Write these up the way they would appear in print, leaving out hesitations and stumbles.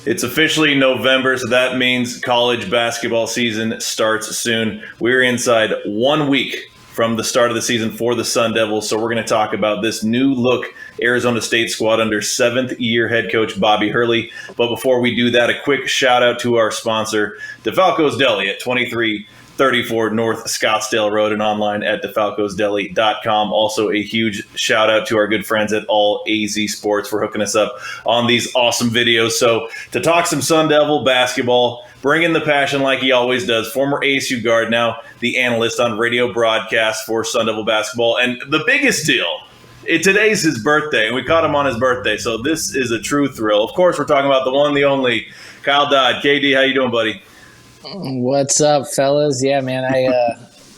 It's officially November, so that means college basketball season starts soon. We're inside 1 week from the start of the season for the Sun Devils, so we're going to talk about this new look Arizona State squad under seventh-year head coach Bobby Hurley. But before we do that, a quick shout-out to our sponsor, DeFalco's Deli at 2334 North Scottsdale Road and online at DeFalco'sDeli.com. Also, a huge shout out to our good friends at All AZ Sports for hooking us up on these awesome videos. So to talk some Sun Devil basketball, bring in the passion like he always does, former ASU guard, now the analyst on radio broadcast for Sun Devil basketball. And the biggest deal, today's his birthday, and we caught him on his birthday, so this is a true thrill. Of course, we're talking about the one, the only, Kyle Dodd. KD, how you doing, buddy? What's up, fellas? Yeah, man.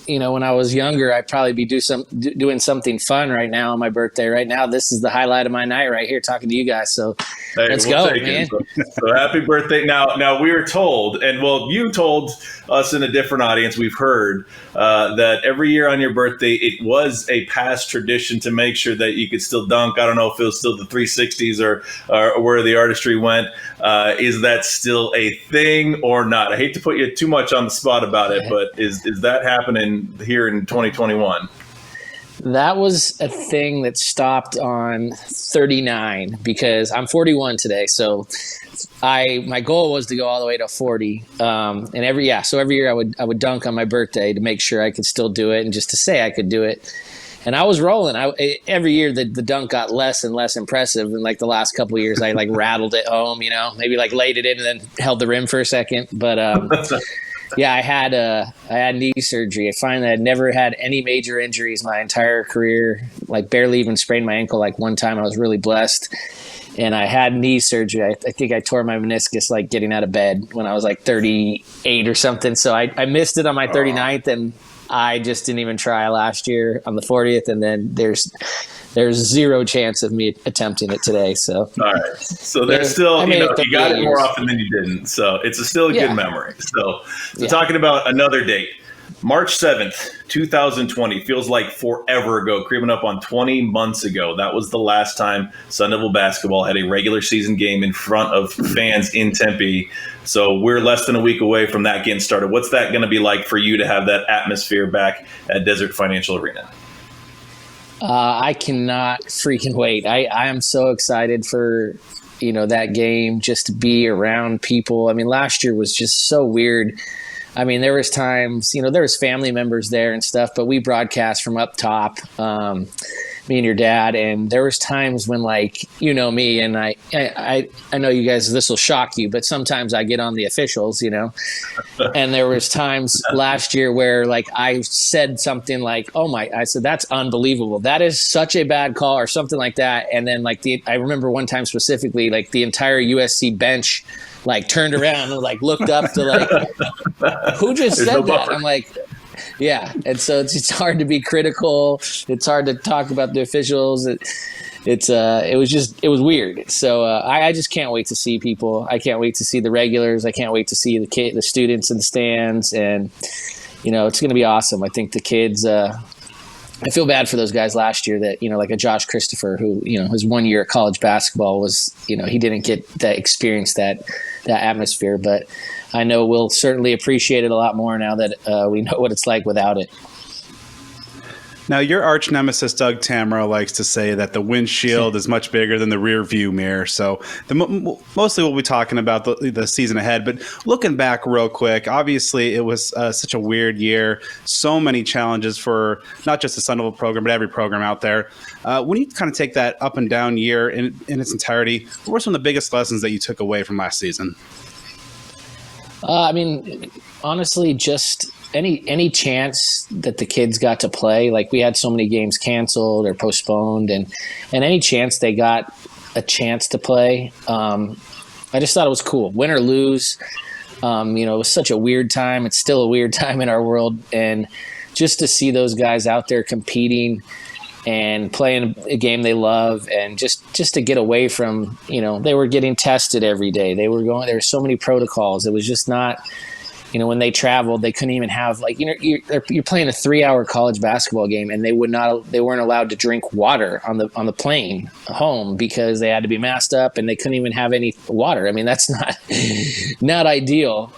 When I was younger, I'd probably be doing something fun right now on my birthday. Right now, this is the highlight of my night right here, talking to you guys. So let's go, man. So happy birthday! Now we were told, and well, you told us in a different audience. We've heard that every year on your birthday, it was a past tradition to make sure that you could still dunk. I don't know if it was still the 360s or where the artistry went. Is that still a thing or not? I hate to put you too much on the spot about it, but is that happening here in 2021? That was a thing that stopped on 39 because I'm 41 today. So my goal was to go all the way to 40. And every year I would dunk on my birthday to make sure I could still do it and just to say I could do it. And I was rolling. Every year the dunk got less and less impressive. And like the last couple of years, I like rattled it home, maybe like laid it in and then held the rim for a second. But yeah, I had knee surgery. I find that I'd never had any major injuries my entire career, like barely even sprained my ankle. Like one time I was really blessed. And I had knee surgery. I think I tore my meniscus like getting out of bed when I was like 38 or something. So I missed it on my 39th, and I just didn't even try last year on the 40th. And then there's zero chance of me attempting it today. So all right. So there's still, you got it more often than you didn't. So it's still a good memory. So talking about another date, March 7th, 2020 feels like forever ago, creeping up on 20 months ago. That was the last time Sun Devil basketball had a regular season game in front of fans in Tempe. So we're less than a week away from that getting started. What's that going to be like for you to have that atmosphere back at Desert Financial Arena? I cannot freaking wait. I am so excited for, that game, just to be around people. I mean, last year was just so weird. I mean, there was times, there was family members there and stuff, but we broadcast from up top, me and your dad. And there was times when, like, me, and I know you guys, this will shock you, but sometimes I get on the officials, and there was times last year where like I said something like, I said, that's unbelievable. That is such a bad call or something like that. And then like I remember one time specifically, like the entire USC bench like turned around and like looked up to like, who just said that? I'm like, yeah. And so it's hard to be critical. It's hard to talk about the officials. It was weird. So I just can't wait to see people. I can't wait to see the regulars. I can't wait to see the students in the stands, and it's going to be awesome. I think the kids. I feel bad for those guys last year that, like a Josh Christopher who, his 1 year at college basketball was, he didn't get that experience, that atmosphere. But I know we'll certainly appreciate it a lot more now that we know what it's like without it. Now, your arch nemesis, Doug Tamro, likes to say that the windshield is much bigger than the rear view mirror. So mostly we'll be talking about the season ahead. But looking back real quick, obviously it was such a weird year. So many challenges for not just the Sun Devil program, but every program out there. When you kind of take that up and down year in its entirety, what were some of the biggest lessons that you took away from last season? I mean, honestly, just any chance that the kids got to play. Like, we had so many games canceled or postponed, and any chance they got a chance to play, I just thought it was cool. Win or lose, it was such a weird time. It's still a weird time in our world, and just to see those guys out there competing and playing a game they love, and just to get away from, they were getting tested every day. There were so many protocols. It was just not when they traveled, they couldn't even have you're playing a 3-hour college basketball game, and they weren't allowed to drink water on the plane home because they had to be masked up, and they couldn't even have any water. I mean, that's not ideal.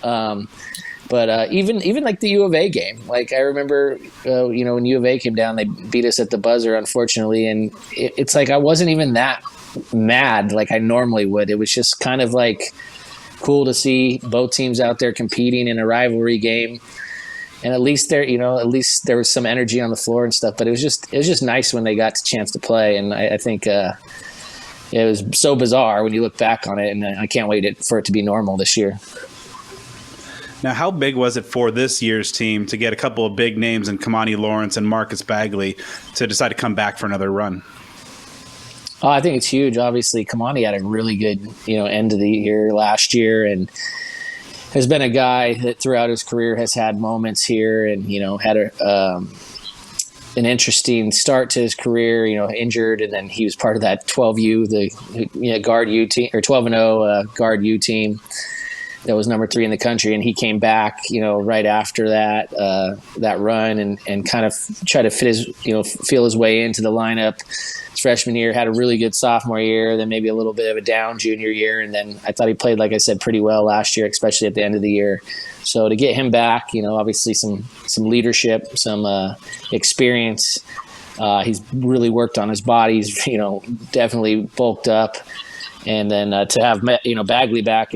But even like the U of A game, like I remember, when U of A came down, they beat us at the buzzer, unfortunately, and it's like I wasn't even that mad like I normally would. It was just kind of like cool to see both teams out there competing in a rivalry game, and at least there was some energy on the floor and stuff. But it was just nice when they got the chance to play, and I think it was so bizarre when you look back on it, and I can't wait for it to be normal this year. Now, how big was it for this year's team to get a couple of big names in Kamani Lawrence and Marcus Bagley to decide to come back for another run? Oh, I think it's huge. Obviously, Kamani had a really good, end of the year last year, and has been a guy that throughout his career has had moments here, and had an interesting start to his career. Injured, and then he was part of that 12U, the guard U team, or 12-0 guard U team that was number 3 in the country, and he came back, right after that run, and kind of try to feel his way into the lineup. His freshman year, had a really good sophomore year, then maybe a little bit of a down junior year, and then I thought he played, like I said, pretty well last year, especially at the end of the year. So to get him back, obviously some leadership, some experience. He's really worked on his body. He's definitely bulked up, and then to have Bagley back,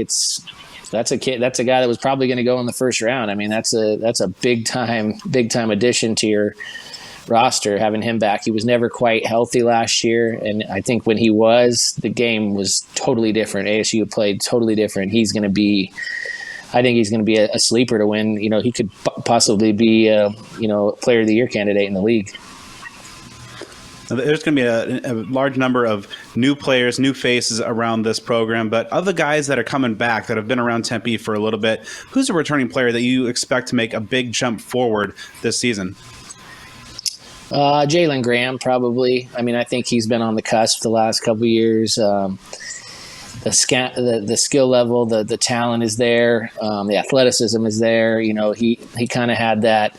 that's a kid. That's a guy that was probably going to go in the first round. I mean, that's a big time addition to your roster. Having him back, he was never quite healthy last year, and I think when he was, the game was totally different. ASU played totally different. I think he's going to be a sleeper to win. He could possibly be a player of the year candidate in the league. There's going to be a large number of new players, new faces around this program. But of the guys that are coming back that have been around Tempe for a little bit, who's a returning player that you expect to make a big jump forward this season? Jalen Graham, probably. I mean, I think he's been on the cusp the last couple of years. The skill level, the talent is there. The athleticism is there. He kind of had that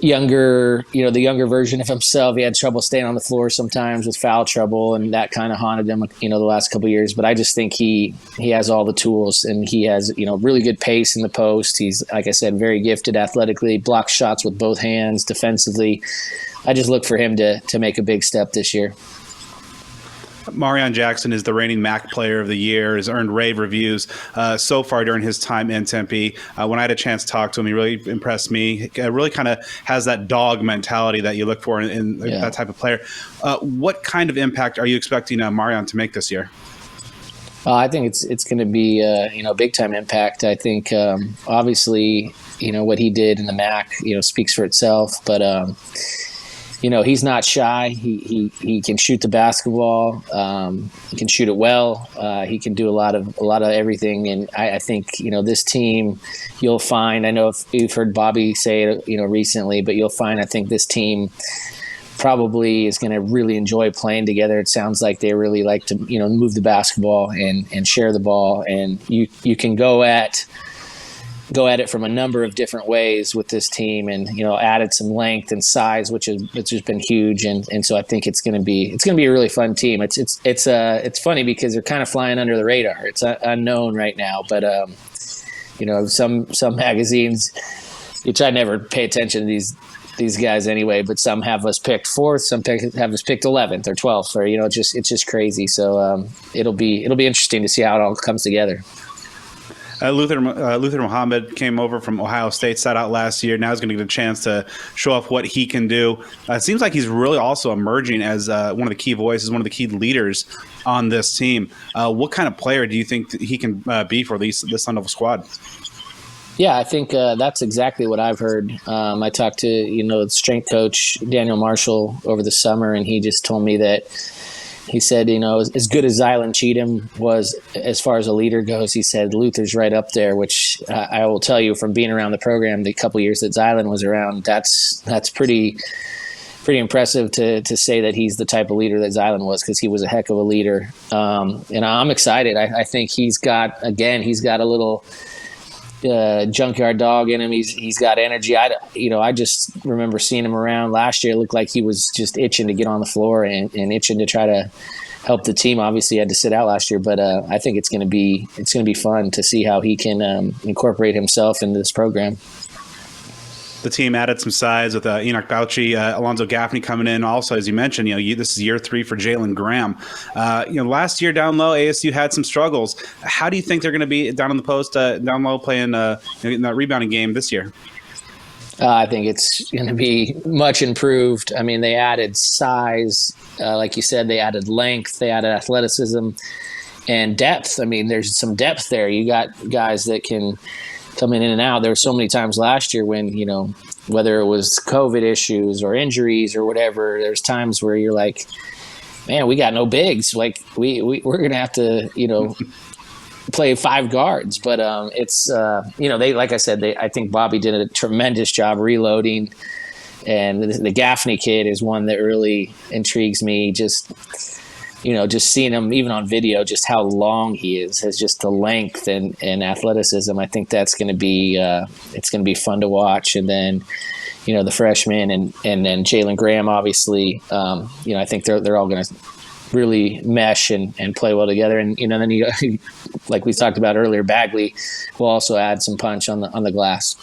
younger version of himself. He had trouble staying on the floor sometimes with foul trouble, and that kind of haunted him, the last couple of years. But I just think he has all the tools, and he has, really good pace in the post. He's, like I said, very gifted athletically, blocks shots with both hands defensively. I just look for him to make a big step this year. Marion Jackson is the reigning MAC Player of the Year, has earned rave reviews so far during his time in Tempe. When I had a chance to talk to him, he really impressed me. He really kind of has that dog mentality that you look for in that type of player. What kind of impact are you expecting Marion to make this year? I think it's going to be big time impact. I think obviously what he did in the MAC speaks for itself, but he's not shy. He can shoot the basketball. He can shoot it well. He can do a lot of everything. And I think this team, you'll find. I know if you've heard Bobby say it recently, but you'll find. I think this team probably is going to really enjoy playing together. It sounds like they really like to move the basketball and share the ball. And you can go at it from a number of different ways with this team, and added some length and size, which has been huge, and so I think it's going to be a really fun team. It's funny because they're kind of flying under the radar. It's unknown right now, but some magazines, which I never pay attention to these guys anyway, but some have us picked 4th, some have us picked 11th or 12th, or it's just crazy. So it'll be interesting to see how it all comes together. Luther Muhammad came over from Ohio State, sat out last year. Now he's going to get a chance to show off what he can do. It seems like he's really also emerging as one of the key voices, one of the key leaders on this team. What kind of player do you think he can be for this Sun Devil squad? Yeah, I think that's exactly what I've heard. I talked to the strength coach Daniel Marshall over the summer, and he just told me that. He said, as good as Zylan Cheatham was as far as a leader goes, he said Luther's right up there, which I will tell you from being around the program the couple years that Zylan was around, that's pretty impressive to say that he's the type of leader that Zylan was, because he was a heck of a leader. And I'm excited. I think he's got a little junkyard dog in him. He's got energy. I just remember seeing him around last year. It looked like he was just itching to get on the floor and itching to try to help the team. Obviously, he had to sit out last year, but I think it's going to be fun to see how he can incorporate himself into this program. The team added some size with Enoch Bouchie, Alonzo Gaffney coming in. Also, as you mentioned, this is year 3 for Jalen Graham. Last year down low, ASU had some struggles. How do you think they're going to be down in the post, down low, playing in that rebounding game this year? I think it's going to be much improved. I mean, they added size, like you said. They added length. They added athleticism and depth. I mean, there's some depth there. You got guys that can coming in and out. There were so many times last year when, whether it was COVID issues or injuries or whatever, there's times where you're like, man, we got no bigs. Like we're going to have to, play 5 guards. But it's, they, like I said, I think Bobby did a tremendous job reloading. And the Gaffney kid is one that really intrigues me. Just seeing him even on video, just how long he has just the length and athleticism. I think that's going to be it's going to be fun to watch. And then, the freshmen and then Jalen Graham, obviously, I think they're all going to really mesh and play well together. And then you like we talked about earlier, Bagley will also add some punch on the glass.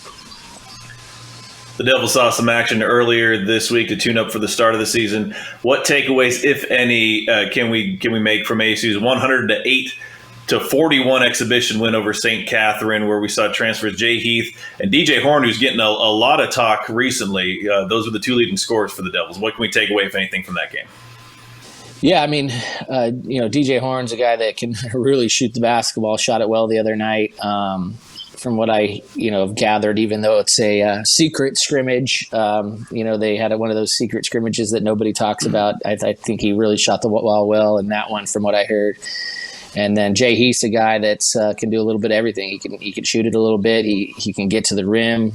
The Devils saw some action earlier this week to tune up for the start of the season. What takeaways, if any, can we make from ASU's 108-41 exhibition win over St. Catherine, where we saw transfers Jay Heath and DJ Horn, who's getting a lot of talk recently? Those were the 2 leading scorers for the Devils. What can we take away, if anything, from that game? Yeah, I mean, DJ Horn's a guy that can really shoot the basketball. Shot it well the other night. From what I, have gathered, even though it's a secret scrimmage, they had one of those secret scrimmages that nobody talks about. I think he really shot the ball well in that one, from what I heard. And then Jay Heath's a guy that can do a little bit of everything. He can shoot it a little bit. He can get to the rim.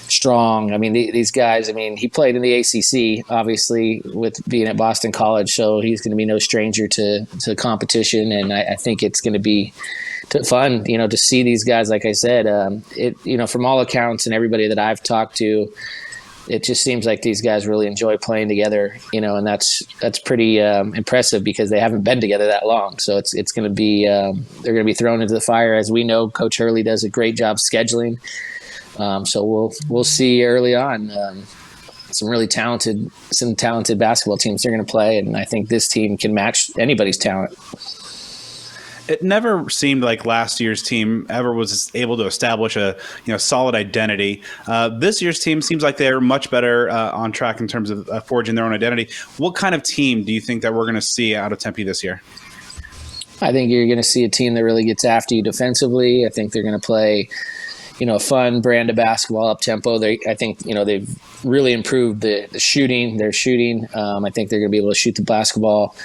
Strong. I mean, these guys. I mean, he played in the ACC, obviously, with being at Boston College, so he's going to be no stranger to competition. And I think it's going to be fun, to see these guys. Like I said, from all accounts and everybody that I've talked to, it just seems like these guys really enjoy playing together, and that's pretty impressive because they haven't been together that long. So it's going to be they're going to be thrown into the fire. As we know, Coach Hurley does a great job scheduling. So we'll see early on some talented basketball teams they're going to play, and I think this team can match anybody's talent. It never seemed like last year's team ever was able to establish a solid identity. This year's team seems like they're much better on track in terms of forging their own identity. What kind of team do you think that we're going to see out of Tempe this year? I think you're going to see a team that really gets after you defensively. I think they're going to play a fun brand of basketball, up tempo. I think they've really improved the shooting. Their shooting. I think they're going to be able to shoot the basketball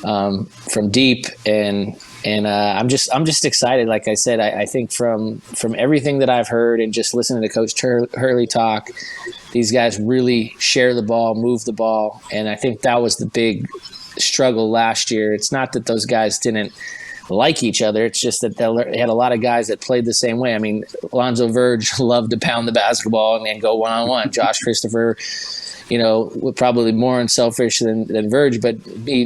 from deep, and I'm just excited. Like I said, I think from everything that I've heard and just listening to Coach Hurley talk, these guys really share the ball, move the ball, and I think that was the big struggle last year. It's not that those guys didn't like each other. It's just that they had a lot of guys that played the same way. I mean, Alonzo Verge loved to pound the basketball and go one-on-one. Josh Christopher, probably more unselfish than Verge, but, he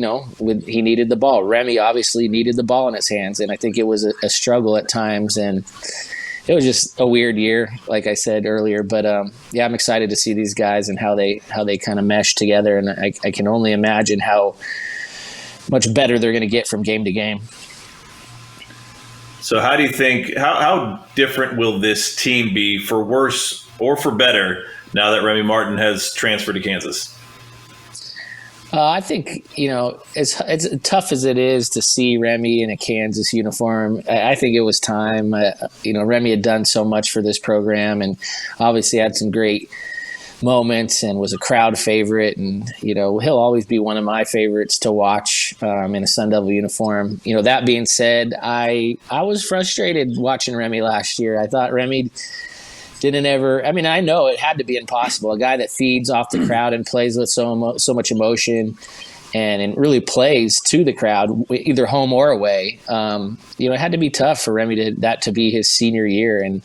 needed the ball. Remy obviously needed the ball in his hands, and I think it was a struggle at times, and it was just a weird year, like I said earlier. But, I'm excited to see these guys and how they kind of mesh together, and I can only imagine how much better they're going to get from game to game. So how do you think, how different will this team be, for worse or for better, now that Remy Martin has transferred to Kansas? I think, as tough as it is to see Remy in a Kansas uniform, I think it was time. Remy had done so much for this program and obviously had some great moments and was a crowd favorite, and he'll always be one of my favorites to watch in a Sun Devil uniform. That being said, I was frustrated watching Remy last year. I thought Remy didn't ever. I mean, I know it had to be impossible. A guy that feeds off the crowd and plays with so much emotion, and it really plays to the crowd, either home or away. It had to be tough for Remy to be his senior year, and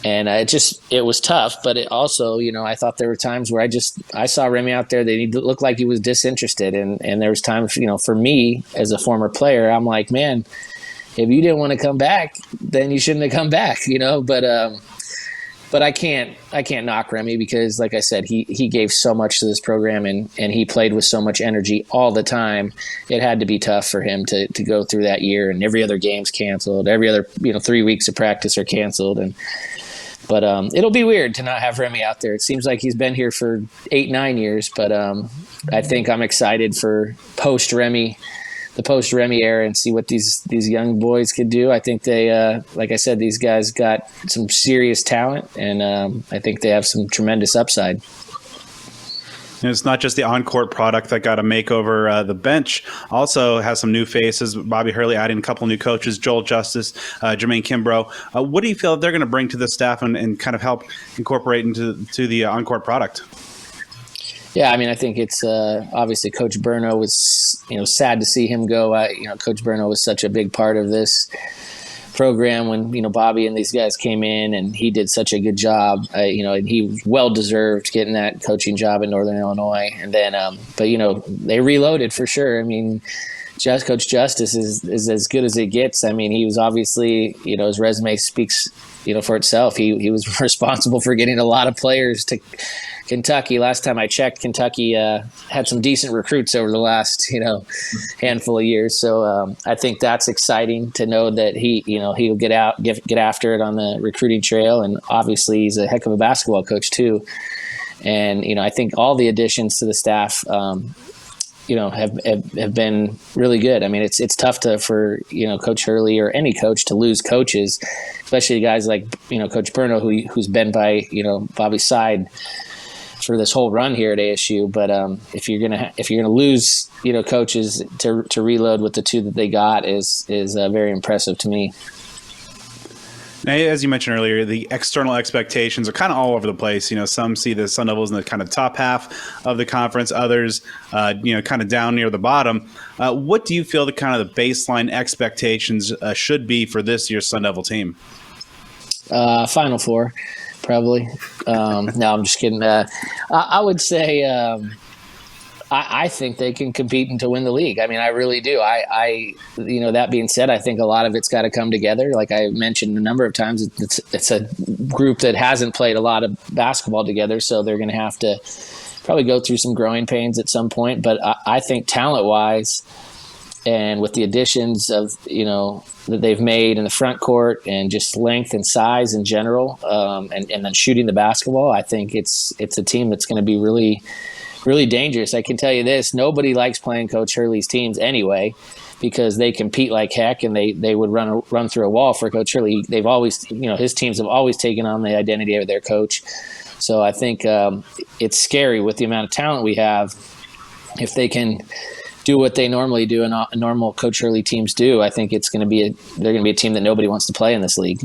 it was tough. But it also, I thought there were times where I saw Remy out there that he looked like he was disinterested, and there was times, for me as a former player, I'm like, man, if you didn't want to come back, then you shouldn't have come back, But I can't knock Remy because, like I said, he gave so much to this program and he played with so much energy all the time. It had to be tough for him to go through that year, and every other game's canceled. Every other 3 weeks of practice are canceled, but it'll be weird to not have Remy out there. It seems like he's been here for 8-9 years, but I think I'm excited for the post-Remy era, and see what these young boys could do. I think they, like I said, these guys got some serious talent, and I think they have some tremendous upside. And it's not just the on-court product that got a makeover. The bench also has some new faces. Bobby Hurley adding a couple new coaches, Joel Justice, Jermaine Kimbrough. What do you feel they're going to bring to the staff and kind of help incorporate into the on-court product? Yeah, I think it's obviously Coach Burno was, sad to see him go. Coach Burno was such a big part of this program when, Bobby and these guys came in, and he did such a good job, and he was well-deserved getting that coaching job in Northern Illinois. And then, but they reloaded for sure. Coach Justice is as good as it gets. He was obviously, his resume speaks, for itself. He was responsible for getting a lot of players to Kentucky. Last time I checked, Kentucky had some decent recruits over the last, handful of years. So I think that's exciting to know that he'll get after it on the recruiting trail. And obviously he's a heck of a basketball coach too. And, I think all the additions to the staff, have been really good. It's tough for Coach Hurley or any coach to lose coaches, especially guys like Coach Burno, who's been by Bobby's side for this whole run here at ASU. But if you're gonna lose coaches to reload with the two that they got is very impressive to me. Now, as you mentioned earlier, the external expectations are kind of all over the place. Some see the Sun Devils in the kind of top half of the conference, others, kind of down near the bottom. What do you feel the kind of the baseline expectations should be for this year's Sun Devil team? Final Four, probably. No, I'm just kidding. I would say I think they can compete to win the league. I really do. That being said, I think a lot of it's got to come together. Like I mentioned a number of times, it's a group that hasn't played a lot of basketball together, so they're going to have to probably go through some growing pains at some point. But I think talent-wise, and with the additions of that they've made in the front court and just length and size in general, and then shooting the basketball, I think it's a team that's going to be really, really dangerous. I can tell you this: nobody likes playing Coach Hurley's teams anyway, because they compete like heck, and they would run through a wall for Coach Hurley. They've always, his teams have always taken on the identity of their coach. So I think it's scary with the amount of talent we have. If they can do what they normally do and normal Coach Hurley teams do, I think they're going to be a team that nobody wants to play in this league.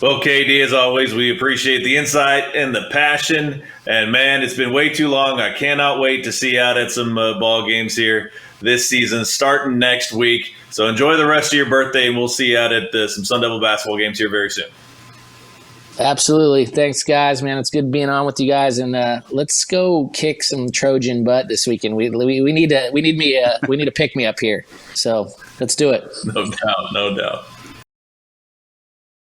Well, KD, as always, we appreciate the insight and the passion. And, man, it's been way too long. I cannot wait to see you out at some ball games here this season, starting next week. So enjoy the rest of your birthday, and we'll see you out at some Sun Devil basketball games here very soon. Absolutely. Thanks, guys, man. It's good being on with you guys, and let's go kick some Trojan butt this weekend. We need a pick me up here. So let's do it. No doubt.